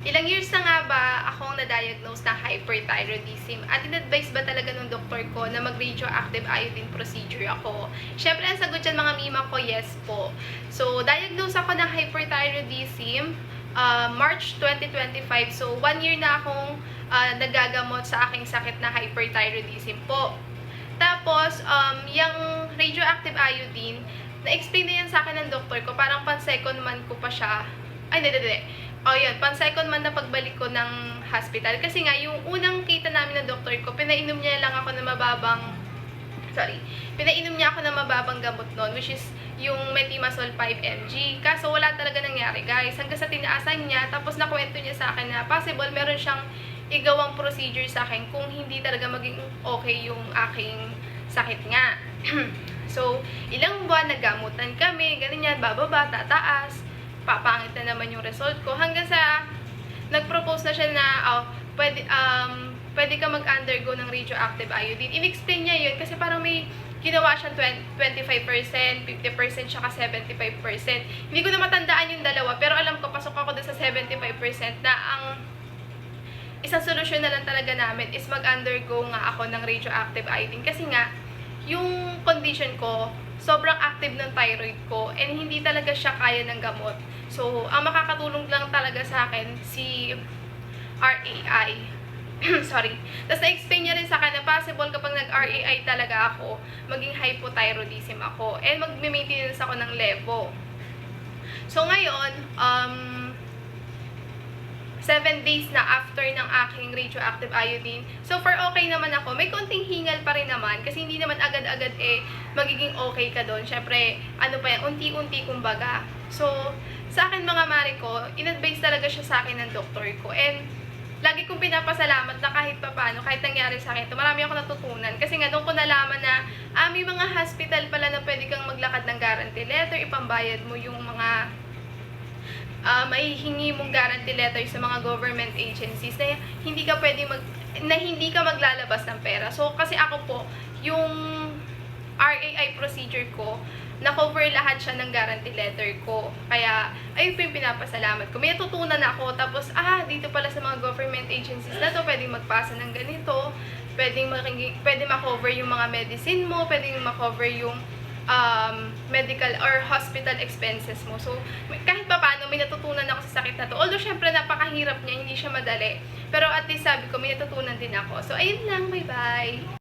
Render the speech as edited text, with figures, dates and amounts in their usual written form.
Ilang years na nga ba akong na-diagnose na hyperthyroidism at in-advise ba talaga ng doktor ko na mag-radioactive iodine procedure ako? Siyempre, ang sagot dyan mga mima ko, yes po. So, diagnose ako ng hyperthyroidism March 2025. So, 1 year na akong nagagamot sa aking sakit na hyperthyroidism po. Tapos, yung radioactive iodine, na-explain na yan sa akin ng doktor ko, parang pan-second month ko pa siya. Ay, hindi. O yun, pang-second month na pagbalik ko ng hospital. Kasi nga, yung unang kita namin ng doktor ko, pinainom niya lang ako ng pinainom niya ako ng mababang gamot noon, which is yung Metimazole 5 mg. Kaso wala talaga nangyari, guys. Hanggang sa tinaasan niya, tapos nakwento niya sa akin na possible meron siyang igawang procedure sa akin kung hindi talaga maging okay yung aking sakit nga. So, ilang buwan naggamutan kami, ganyan, bababa, tataas, papangit na naman yung result ko. Hanggang sa, nag-propose na siya na, pwede ka mag-undergo ng radioactive iodine. In-explain niya yun kasi parang may ginawa siyang 25%, 50%, tsaka 75%. Hindi ko na matandaan yung dalawa, pero alam ko, pasok ako dun sa 75% na ang isang solusyon na lang talaga namin is mag-undergo nga ako ng radioactive iodine. Kasi nga, yung condition ko, sobrang active ng thyroid ko and hindi talaga siya kaya ng gamot. So, ang makakatulong lang talaga sa akin si RAI. Sorry. Tapos na-explain niya rin sa akin na possible kapag nag-RAI talaga ako, maging hypothyroidism ako and mag-maintenance ako ng levo. So, ngayon, 7 days na after ng aking radioactive iodine. So, far okay naman ako. May konting hingal pa rin naman kasi hindi naman agad-agad magiging okay ka doon. Syempre, ano pa yan, unti-unti kumbaga. So, sa akin mga mare ko, in-advise talaga siya sa akin ng doktor ko. And, lagi kong pinapasalamat na kahit papano, kahit nangyari sa akin ito, marami ako natutunan. Kasi nga, doon ko nalaman na may mga hospital pala na pwede kang maglakad ng guarantee letter, ipambayad mo yung mga maihingi mong guarantee letter sa mga government agencies na hindi ka maglalabas ng pera. So, kasi ako po, yung RAI procedure ko, na-cover lahat siya ng guarantee letter ko. Kaya, ayun po yung pinapasalamat ko. May natutunan ako, tapos, dito pala sa mga government agencies na to, pwedeng magpasa ng ganito, pwedeng ma-cover yung mga medicine mo, pwedeng ma-cover yung medical or hospital expenses mo. So, kahit pa paano, may natutunan ako sa sakit na to. Although, syempre, napakahirap niya, hindi siya madali. Pero at least sabi ko, may natutunan din ako. So, ayun lang, bye-bye!